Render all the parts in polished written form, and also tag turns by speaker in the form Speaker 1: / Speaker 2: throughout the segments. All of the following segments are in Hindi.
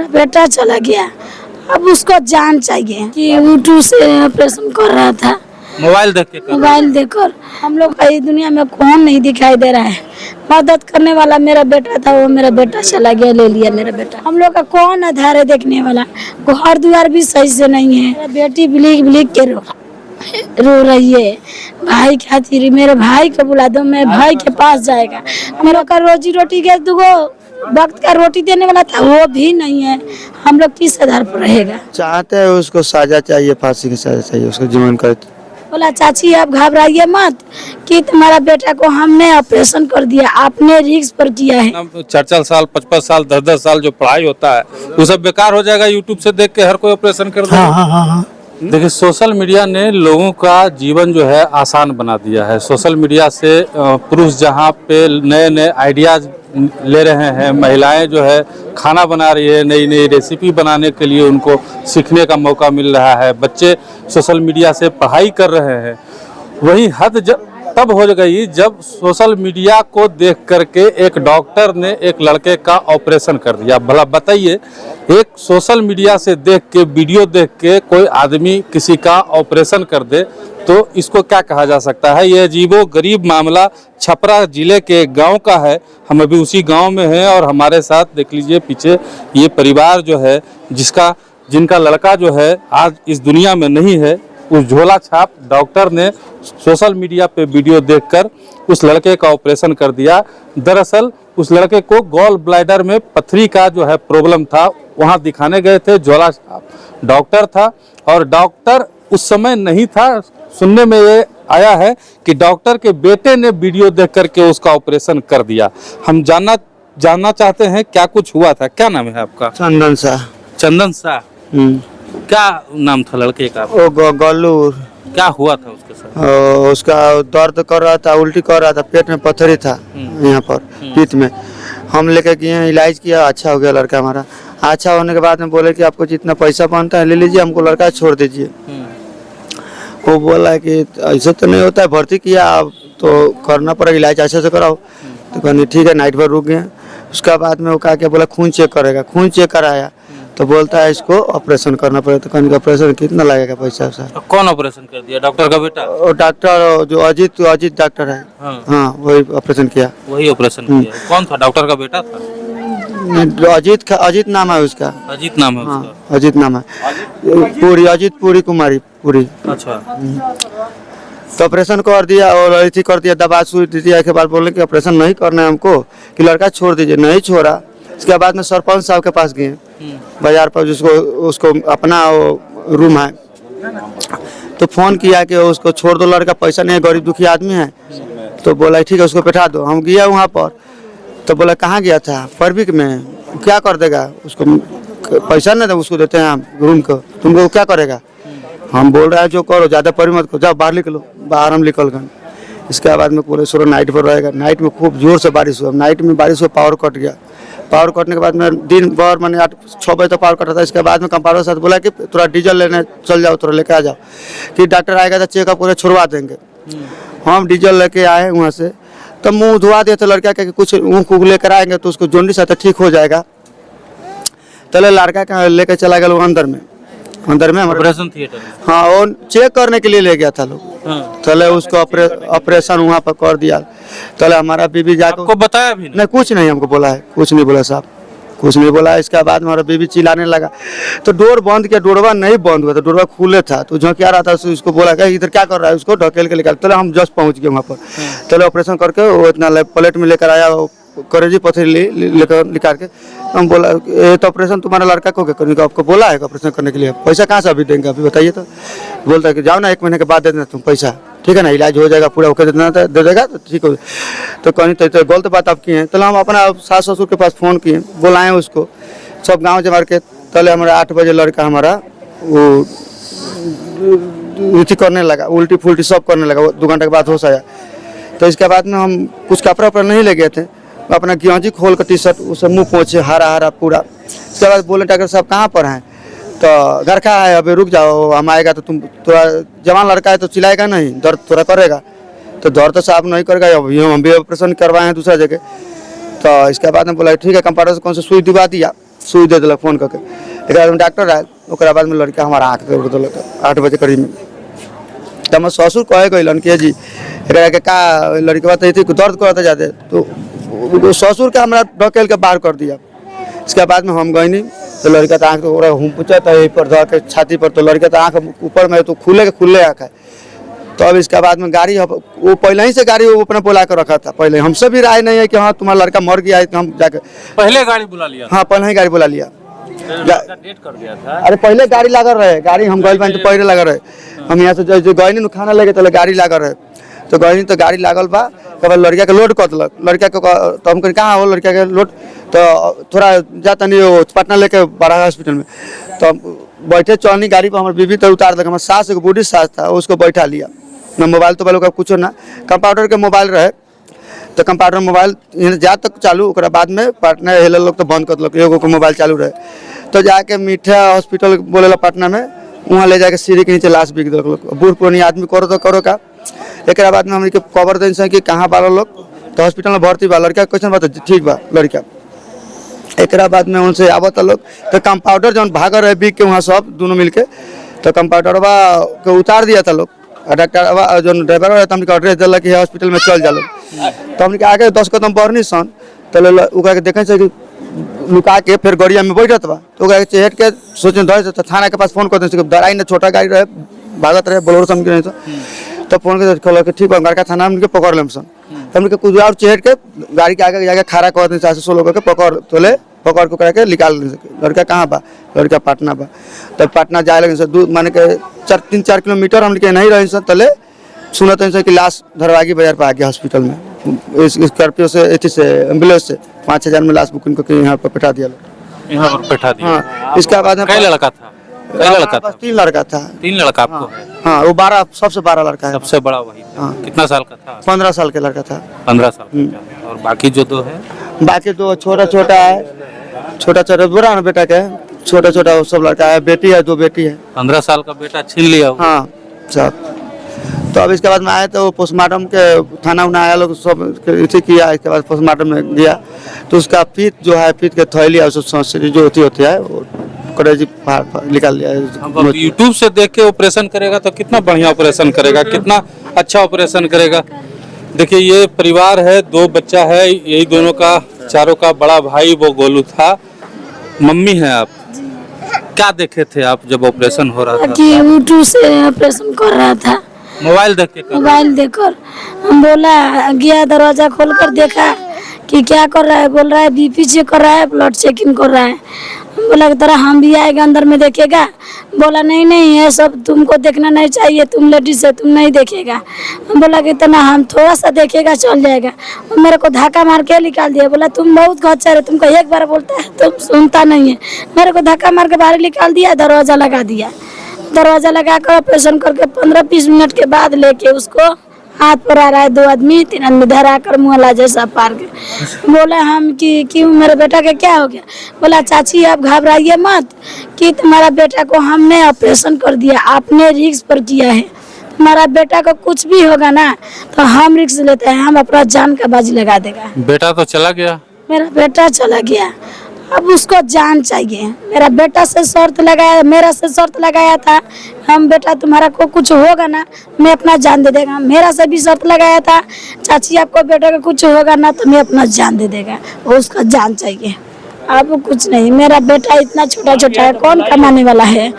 Speaker 1: मेरा बेटा चला गया, अब उसको जान चाहिए कि यूट्यूब से ऑपरेशन कर रहा था,
Speaker 2: मोबाइल देख के
Speaker 1: मोबाइल देखकर। हम लोग का इस दुनिया में कौन नहीं दिखाई दे रहा है, मदद करने वाला मेरा बेटा था, वो मेरा बेटा चला गया, ले लिया मेरा बेटा। हम लोग का कौन आधार है देखने वाला, घर द्वार भी सही से नहीं है। मेरा बेटी बिलीक बिलीक के रो रही है, भाई खातिर मेरे भाई को बुला दो, मेरे भाई के पास जाएगा। मेरा का रोजी रोटी के दुगो वक्त का रोटी देने वाला था, वो भी नहीं है। हम लोग किस आधार पर रहेगा?
Speaker 3: चाहते हैं उसको सजा चाहिए, फांसी की सजा चाहिए, उसको जीवन कर।
Speaker 1: बोला चाची आप घबराइए मत कि तुम्हारा बेटा को हमने ऑपरेशन कर दिया, आपने रिस्क पर किया है।
Speaker 2: 4 साल 5 साल 10 साल जो पढ़ाई होता है वो सब बेकार हो जाएगा यूट्यूब से देख के हर कोई ऑपरेशन कर देगा।
Speaker 3: हाँ।
Speaker 2: देखिए सोशल मीडिया ने लोगों का जीवन जो है आसान बना दिया है। सोशल मीडिया से पुरुष जहाँ पे नए नए आइडियाज ले रहे हैं, महिलाएं जो है खाना बना रही है, नई नई रेसिपी बनाने के लिए उनको सीखने का मौका मिल रहा है, बच्चे सोशल मीडिया से पढ़ाई कर रहे हैं। वही हद तब हो गई जब सोशल मीडिया को देख करके एक डॉक्टर ने एक लड़के का ऑपरेशन कर दिया। भला बताइए, एक सोशल मीडिया से देख के वीडियो देख के कोई आदमी किसी का ऑपरेशन कर दे तो इसको क्या कहा जा सकता है? ये अजीबो गरीब मामला छपरा जिले के गांव का है। हम अभी उसी गांव में हैं और हमारे साथ देख लीजिए पीछे ये परिवार जो है जिनका लड़का जो है आज इस दुनिया में नहीं है, उस झोला छाप डॉक्टर ने सोशल मीडिया पे वीडियो देखकर उस लड़के का ऑपरेशन कर दिया। दरअसल उस लड़के को गॉल ब्लैडर में पथरी का जो है प्रॉब्लम था, वहाँ दिखाने गए थे। झोला छाप डॉक्टर था और डॉक्टर उस समय नहीं था। सुनने में ये आया है कि डॉक्टर के बेटे ने वीडियो देख करके उसका ऑपरेशन कर दिया। हम जानना चाहते हैं क्या कुछ हुआ था। क्या नाम है आपका?
Speaker 3: चंदन शाह।
Speaker 2: चंदन शाह। क्या नाम था लड़के का?
Speaker 3: गोलू।
Speaker 2: क्या हुआ था उसके साथ?
Speaker 3: उसका दर्द कर रहा था, उल्टी कर रहा था, पेट में पत्थरी था यहाँ पर पीठ में। हम लेके गए, इलाज किया, अच्छा हो गया लड़का हमारा। अच्छा होने के बाद में बोले कि आपको जितना पैसा बनता है ले लीजिए, हमको लड़का छोड़ दीजिए। वो बोला कि ऐसा तो नहीं होता है, भर्ती किया अब तो करना पड़ेगा, इलाज अच्छे से कराओ। तो कहनी ठीक है, नाइट भर रुक गए। उसके बाद में वो कहा क्या बोला खून चेक करेगा, खून चेक कराया तो बोलता है इसको ऑपरेशन करना पड़ेगा। तो कहने का ऑपरेशन कितना लगेगा पैसा? सर
Speaker 2: कौन ऑपरेशन कर दिया? डॉक्टर का बेटा?
Speaker 3: वो डॉक्टर जो अजीत डॉक्टर है। हाँ वही ऑपरेशन किया।
Speaker 2: वही ऑपरेशन किया। कौन था? डॉक्टर का बेटा था?
Speaker 3: अजीत नाम है उसका।
Speaker 2: अजीत नाम है उसका?
Speaker 3: अजीत नाम है। अजीत पुरी कुमारी पुरी।
Speaker 2: अच्छा।
Speaker 3: तो ऑपरेशन कर दिया और ऐसी कर दिया, दवा सुई दिया के बाद बोले कि ऑपरेशन नहीं करना है हमको, कि लड़का छोड़ दीजिए। नहीं छोड़ा। इसके बाद में सरपंच साहब के पास गए बाजार पर, जिसको उसको अपना रूम है, तो फोन किया कि उसको छोड़ दो, लड़का पैसा नहीं है, गरीब दुखी आदमी है। तो बोला ठीक है उसको बैठा दो। हम गया वहाँ पर, तो बोला कहाँ गया था? परविक में। क्या कर देगा उसको? पैसा नहीं था उसको, देते हैं हम रूम को, तुमको क्या करेगा? हम बोल रहे हैं जो करो, ज़्यादा परी मत करो, जाओ बाहर निकलो। बाहर हम निकल गए। इसके बाद में बोले सुनो नाइट पर रहेगा। नाइट में खूब जोर से बारिश हुआ। नाइट में बारिश हुआ, पावर कट गया। पावर कटने के बाद में दिन भर मैंने 8-6 बजे तक पावर कटा था। इसके बाद में कंपाउंडर साथ बोला कि थोड़ा डीजल लेने चल जाओ, थोड़ा लेके आ जाओ, कि डॉक्टर आएगा तो चेकअप पूरे छुड़वा देंगे। हम डीजल लेके आए वहाँ से, तब मुँह धुआ दिया था लड़का का, कुछ मुँह लेकर आएंगे तो उसको जोंडिस आता ठीक हो जाएगा। तो लड़का का लेके चला गया लोग अंदर में
Speaker 2: ऑपरेशन थिएटर में।
Speaker 3: हाँ, वो चेक करने के लिए ले गया था लोग। तले उसको ऑपरेशन वहाँ पर कर दिया। तले हमारा बीबी जाकर
Speaker 2: आपको बताया भी
Speaker 3: नहीं? कुछ नहीं हमको बोला है, कुछ नहीं बोला साहब, कुछ नहीं बोला। इसके बाद हमारा बीबी चिल्लाने लगा तो डोर बंद किया। डोरवा नहीं बंद हुआ था, डोरवा खुले था। तो जो क्या रहा था उसको बोला कि इधर क्या कर रहा है, उसको ढकेल के लेकर। तले हम जस्ट पहुँच गए वहाँ पर। तले ऑपरेशन करके वो इतना प्लेट में लेकर आया, करेजी पथरी लेकर निकाल के। हम बोला ये तो ऑपरेशन तुम्हारा लड़का को करने का आपको बोला है ऑपरेशन करने के लिए, पैसा कहाँ से अभी देंगे, अभी बताइए। तो बोलता है कि जाओ ना 1 महीने के बाद दे देना तुम पैसा, ठीक है ना, इलाज हो जाएगा पूरा, ओके दे देगा तो ठीक हो। तो कहीं तो गलत बात आप किए हैं। तो हम अपना सास ससुर के पास फ़ोन किए, बुलाएँ उसको, सब गाँव जमा के। तले हमारा 8 बजे लड़का हमारा वो उल्टी करने लगा, उल्टी फुल्टी सब करने लगा। 2 घंटे के बाद होश आया। तो इसके बाद में हम कुछ कपड़ा उपड़ा नहीं ले गए थे, अपना गेंजी खोल कर टी-शर्ट उसे मुँह पोंछे हरा पूरा। इसके बाद बोले डॉक्टर साहब कहाँ पर हैं? तो घर का है, अभी रुक जाओ, हम आएगा तो तुम, थोड़ा जवान लड़का है तो चिल्लाएगा नहीं, दर्द थोड़ा करेगा। तो दर्द तो साहब नहीं करेगा, अभी हम भी ऑपरेशन करवाए हैं दूसरा जगह। तो इसके बाद में बोला ठीक है, कंपाउंडर से कौन सा सुई दिवा दिया। सुई दे दिलक फोन करके। एक बाद में डॉक्टर आयल, ओकरा बाद में लड़का हमारा आँख तोड़ दिलक 8 बजे करीब में। तो हम ससुर कहे गइलन कि जी एकरा के का लड़का तो दर्द करते जाते, तो ससुर के हमरा ढकेल के बाहर कर दिया। इसके बाद में हम गईनी तो लड़का तो आँख तो हम पूछा तो यहीं पर धर के छाती पर, तो लड़का तो आँख ऊपर में तो खुले आँख है। तो अब इसके बाद में गाड़ी वो पहले ही से गाड़ी वो अपने बुला कर रखा था, पहले हमसे भी राय नहीं है कि हाँ तुम्हारा लड़का मर गया है, तो हम जाके
Speaker 2: पहले गाड़ी बुला लिया?
Speaker 3: हाँ पहले ही गाड़ी बुला लिया।
Speaker 2: डेट कर दिया था?
Speaker 3: अरे पहले गाड़ी लागल रहे, गाड़ी हम गए तो पहले लगा रहे। हम यहाँ से जो गए नहीं खाना लेके तो गाड़ी लागल रहे, तो गए तो गाड़ी लागल बा। तब लड़का के लोड कर दिलक, लड़का के तो हम कहाँ हो लड़का के लोड, तो थोड़ा जाता नहीं वो पटना लेके बड़ा हॉस्पिटल में। तो बैठे चलनी गाड़ी पर, हमारे बीबी तो उतार दिलक, हमारे सास एक बूढ़ी सास था उसको बैठा लिया ना। मोबाइल तो का कुछ ना, कंपाउंडर के मोबाइल रहे, तो कंपाउंडर मोबाइल जा तक चालू, ओकरा बाद में पटना हेल लोग तो बंद कर दिलक, एगो के मोबाइल चालू रहे। तो जाके मीठा हॉस्पिटल बोलेला पटना में, वहाँ ले जाके सीढ़ी के नीचे लाश बिक दिलक लोग। बूढ़ पुरानी आदमी करो तो करो का। एक बाद में हमने खबर दें कि कहाँ बालो लोग, तो हॉस्पिटल में भर्ती बा। लड़का क्वेश्चन बात ठीक बा लड़का। एक बाद में उनसे आवत लोग, तो कंपाउंडर जौन भाग रहे बिक के वहाँ सब दोनों मिलके, तो कंपाउंडर को उतार दिया था लोग। डॉक्टर जो ड्राइवर रहता हमने एड्रेस दिलक कि हॉस्पिटल में चल जालो। तो हमने आगे 10 कदम बढ़नी सन, तो देखे से लुका के फिर गड़िया में बैठत बा। तो चेहट के सोचे धर तो थाना के पास फोन कर दे, दराई ना छोटा गाड़ी रहे भागत रहे बोलोरो समझ नहीं। तो फोन कर ठीक है गड़का थाना हमने पकड़ लेम सन। तो हमने कुछ और चेहट के गाड़ी के आगे जाके खड़ा कर दें 416 करके पकड़ को करके निकाल दे सके। लड़का कहाँ बा? लड़का पटना बा। तब पटना जाए लगे सर, दूर माने के 3-4 किलोमीटर हमने नहीं रहे सर, तले सुनत है कि लाश धरवागी बाजार पर आ गया हॉस्पिटल में। स्कॉर्पियो से एम्बुलेंस से 5,000 में लाश बुकिंग करके यहाँ पर बैठा दिया।
Speaker 2: यहाँ पर बैठा दिया?
Speaker 3: हाँ। इसके बाद में
Speaker 2: लड़का था? लड़का था?
Speaker 3: 3 लड़का था।
Speaker 2: 3 लड़का आपको है?
Speaker 3: हाँ वो 12 सबसे बड़ा लड़का है।
Speaker 2: सबसे बड़ा वही था।
Speaker 3: हाँ।
Speaker 2: कितना साल का था?
Speaker 3: 15 साल के लड़का था।
Speaker 2: 15 साल का। और बाकी जो 2 है?
Speaker 3: बाकी 2 छोटा है, छोटा बुरा ना बेटा के, छोटा सब लड़का है। बेटी है, 2 बेटी है।
Speaker 2: 15 साल का बेटा छीन लिया?
Speaker 3: हाँ सब। तो अब इसके बाद में आए तो पोस्टमार्टम के थाना उना आया लोग सब इसी किया। इसके बाद पोस्टमार्टम में गया तो उसका पीठ जो है, पीठ के थैली है जो होती है वो करेजी निकाल लिया।
Speaker 2: अब यूट्यूब से देख के ऑपरेशन करेगा तो कितना बढ़िया ऑपरेशन करेगा, कितना अच्छा ऑपरेशन करेगा। देखिए ये परिवार है, 2 बच्चा है, यही दोनों का चारों का बड़ा भाई वो गोलू था। मम्मी है आप, क्या देखे थे आप जब ऑपरेशन हो रहा था?
Speaker 1: कि यूट्यूब से ऑपरेशन कर रहा था,
Speaker 2: मोबाइल देख के?
Speaker 1: मोबाइल देखकर बोला, गया दरवाजा खोलकर देखा कि क्या कर रहा है, बोल रहा है बीपी चेक कर रहा है, ब्लड चेकिंग कर रहा है। बोला कि तरह हम भी आएगा अंदर में देखेगा। बोला नहीं ये सब तुमको देखना नहीं चाहिए, तुम लेडीज है, तुम नहीं देखेगा। बोला कि इतना हम थोड़ा सा देखेगा चल जाएगा। वो मेरे को धक्का मार के निकाल दिया। बोला तुम बहुत खच्चर है, तुमको एक बार बोलता है तुम सुनता नहीं है। मेरे को धक्का मार के बाहर निकाल दिया, दरवाजा लगा दिया। दरवाजा लगा कर ऑपरेशन करके 15-20 मिनट के बाद लेके उसको हाथ पर आ रहा है 2 आदमी 3 आदमी धरा कर मुहला जैसा पार के। बोला हम कि क्यों मेरे बेटा का क्या हो गया? बोला चाची आप घबराइए मत कि तुम्हारा बेटा को हमने ऑपरेशन कर दिया, आपने रिस्क पर किया है। तुम्हारा बेटा को कुछ भी होगा ना तो हम रिस्क लेते हैं, हम अपना जान का बाजी लगा देगा।
Speaker 2: बेटा तो चला गया?
Speaker 1: मेरा बेटा चला गया, अब उसको जान चाहिए। मेरा बेटा से शर्त लगाया, मेरा से शर्त लगाया था हम बेटा तुम्हारा को कुछ होगा ना मैं अपना जान दे देगा। मेरा से भी शर्त लगाया था चाची आपको बेटा का कुछ होगा ना तो मैं अपना जान दे देगा। वो उसका जान चाहिए, अब कुछ नहीं। मेरा बेटा इतना छोटा है, कौन कमाने वाला है?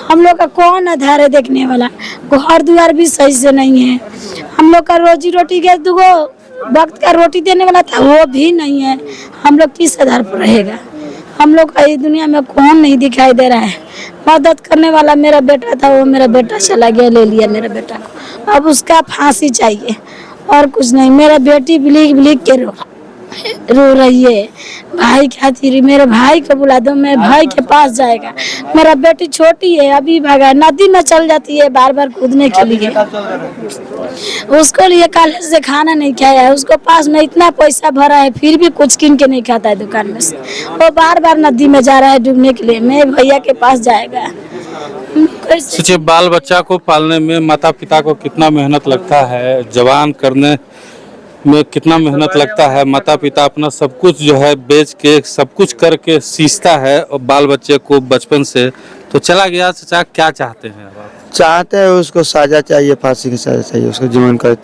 Speaker 1: हम लोग का कौन आधार है देखने वाला? घर द्वार भी सही से नहीं है। हम लोग का रोजी रोटी के 2 वक्त का रोटी देने वाला था वो भी नहीं है। हम लोग किस आधार पर रहेगा? हम लोग का इस दुनिया में कौन नहीं दिखाई दे रहा है। मदद करने वाला मेरा बेटा था, वो मेरा बेटा चला गया, ले लिया मेरे बेटा को। अब उसका फांसी चाहिए और कुछ नहीं। मेरा बेटी बिलीक के रो रही है भाई खातिर। मेरे भाई को बुला दो, मैं भाई के पास जाएगा। मेरा बेटी छोटी है, अभी भागा नदी में चल जाती है बार कूदने के लिए। उसको लिए कॉलेज से खाना नहीं खाया है, उसको पास में इतना पैसा भरा है फिर भी कुछ किन के नहीं खाता है दुकान में से। वो बार नदी में जा रहा है डूबने के लिए, मेरे भैया के पास जाएगा।
Speaker 2: सोचिए बाल बच्चा को पालने में माता पिता को कितना मेहनत लगता है, जवान करने में कितना मेहनत लगता है। माता पिता अपना सब कुछ जो है बेच के सब कुछ करके सींचता है और बाल बच्चे को बचपन से, तो चला गया। चाचा क्या चाहते हैं अब आप?
Speaker 3: चाहते हैं उसको सजा चाहिए, फांसी की सजा चाहिए, उसको जीवन कैद,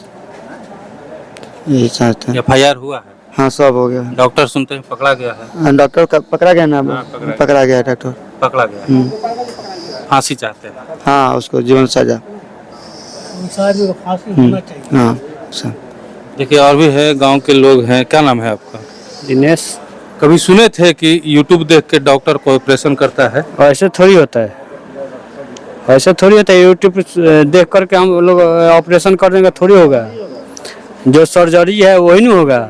Speaker 3: यही चाहते हैं।
Speaker 2: FIR हुआ है?
Speaker 3: हाँ सब हो गया।
Speaker 2: डॉक्टर सुनते हैं पकड़ा गया है?
Speaker 3: डॉक्टर पकड़ा गया ना?
Speaker 2: हाँ,
Speaker 3: पकड़ा गया डॉक्टर,
Speaker 2: पकड़ा गया। फांसी चाहते हैं?
Speaker 3: हाँ उसको जीवन सजा। हाँ सर।
Speaker 2: देखिए और भी है, गांव के लोग हैं। क्या नाम है आपका?
Speaker 4: दिनेश।
Speaker 2: कभी सुने थे कि यूट्यूब देख के डॉक्टर को ऑपरेशन करता है?
Speaker 4: ऐसे थोड़ी होता है, ऐसे थोड़ी होता है। यूट्यूब देख करके हम लोग ऑपरेशन कर देंगे थोड़ी होगा। जो सर्जरी है वही नहीं होगा।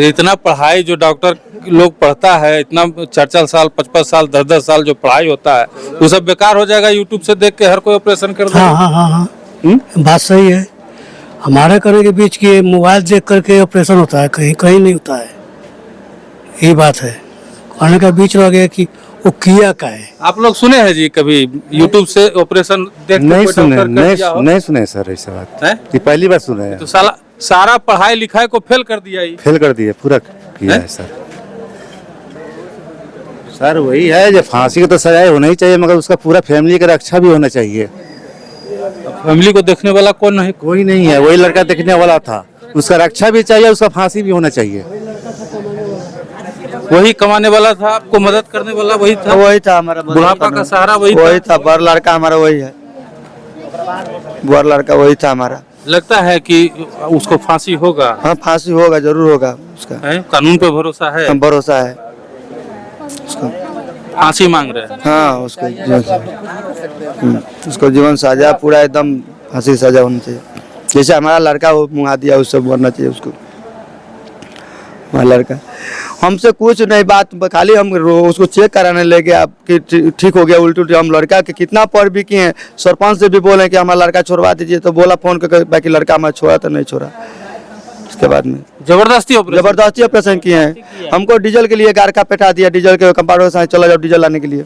Speaker 2: इतना पढ़ाई जो डॉक्टर लोग पढ़ता है, इतना 4-4 साल 5-5 साल 10-10 साल जो पढ़ाई होता है, वो सब बेकार हो जाएगा यूट्यूब से देख के हर कोई ऑपरेशन कर देगा।
Speaker 5: हाँ, बात सही है। हमारे करने के बीच की मोबाइल देख करके ऑपरेशन होता है, कहीं कहीं नहीं होता है। यही बात है, कहने का बीच रह गया कि वो किया का है।
Speaker 2: आप लोग सुने हैं जी कभी यूट्यूब से ऑपरेशन देख के
Speaker 6: नहीं
Speaker 2: कोई
Speaker 6: सुने,
Speaker 2: डॉक्टर कर दिया हो?
Speaker 6: नहीं सुने सर, ऐसा बात
Speaker 2: हैं?
Speaker 6: ये पहली बार सुने हैं।
Speaker 2: तो सारा पढ़ाई लिखाई को फेल कर दिया ये।
Speaker 6: फेल कर दिए, पूरा किया है सर। सर वही है, जो फांसी की तो सजा होना ही चाहिए, मगर उसका पूरा फैमिली का रक्षा भी होना चाहिए।
Speaker 2: फैमिली को देखने वाला कौन नहीं?
Speaker 6: कोई नहीं है, वही लड़का देखने वाला था, उसका रक्षा भी चाहिए, उसका फांसी भी होना चाहिए।
Speaker 2: वही कमाने वाला था, आपको मदद करने वाला वही था।
Speaker 3: वही था हमारा
Speaker 2: बुढ़ापा का सहारा वही
Speaker 3: था। बड़ लड़का हमारा वही है, बड़ लड़का वही था हमारा।
Speaker 2: लगता है कि उसको फांसी होगा?
Speaker 3: हाँ फांसी होगा, जरूर होगा उसका।
Speaker 2: कानून पे भरोसा है?
Speaker 3: भरोसा है उसको।
Speaker 2: फांसी मांग रहे हैं?
Speaker 3: हाँ उसको जीवन सजा, पूरा एकदम फांसी सजा होनी चाहिए। जैसे हमारा लड़का वो मुंगा दिया, उससे बनना चाहिए उसको। हमारा लड़का हमसे कुछ नहीं, बात खाली हम उसको चेक कराने ले गए कि ठीक हो गया उल्टी। हम लड़का के कितना पढ़ भी किए हैं, सरपंच से भी बोले कि हमारा लड़का छोड़वा दीजिए, तो बोला फोन करके बाकी लड़का हमारा छोड़ा तो नहीं छोड़ा। उसके बाद में जबरदस्ती ऑपरेशन किए हैं। हमको डीजल के लिए गार का बैठा दिया, डीजल के कंपाउंडर साथ चला जाओ डीजल लाने के लिए।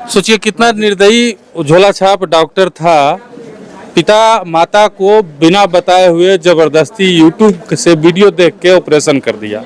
Speaker 2: सोचिए कितना निर्दयी झोला छाप डॉक्टर था। पिता माता को बिना बताए हुए जबरदस्ती यूट्यूब से वीडियो देख के ऑपरेशन कर दिया।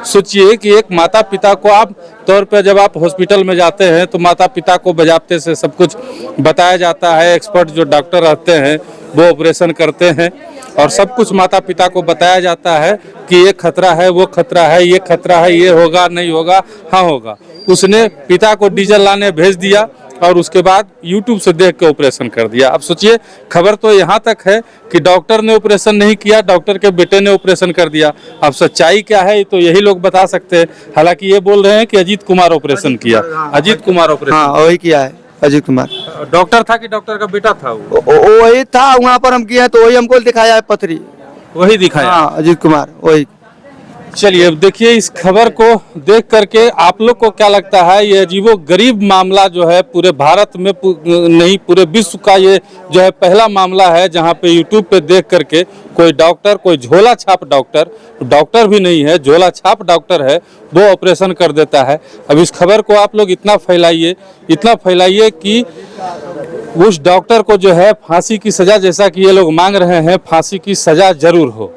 Speaker 2: सोचिए कि एक माता पिता को आप तौर पे जब आप हॉस्पिटल में जाते हैं तो माता पिता को बजाबते से सब कुछ बताया जाता है। एक्सपर्ट जो डॉक्टर रहते हैं वो ऑपरेशन करते हैं और सब कुछ माता पिता को बताया जाता है कि ये खतरा है, वो खतरा है, ये खतरा है, ये होगा नहीं होगा, हाँ होगा। उसने पिता को डीजल लाने भेज दिया और उसके बाद YouTube से देख के ऑपरेशन कर दिया। अब सोचिए खबर तो यहाँ तक है कि डॉक्टर ने ऑपरेशन नहीं किया, डॉक्टर के बेटे ने ऑपरेशन कर दिया। अब सच्चाई क्या है तो यही लोग बता सकते हैं। हालांकि ये बोल रहे हैं कि अजीत कुमार ऑपरेशन किया। अजीत कुमार ऑपरेशन?
Speaker 3: हाँ वही किया है, अजीत कुमार।
Speaker 2: डॉक्टर था कि डॉक्टर का बेटा था?
Speaker 3: वही था, वहाँ पर हम किए तो वही हमको दिखाया है पथरी,
Speaker 2: वही दिखाया।
Speaker 3: हाँ अजीत कुमार वही।
Speaker 2: चलिए अब देखिए इस खबर को देख करके आप लोग को क्या लगता है। ये अजीबो गरीब मामला जो है पूरे भारत में नहीं पूरे विश्व का ये जो है पहला मामला है जहां पे यूट्यूब पे देख करके कोई डॉक्टर, कोई झोला छाप डॉक्टर भी नहीं है, झोला छाप डॉक्टर है, वो ऑपरेशन कर देता है। अब इस खबर को आप लोग इतना फैलाइए कि उस डॉक्टर को जो है फांसी की सजा, जैसा कि ये लोग मांग रहे हैं, फांसी की सजा जरूर हो।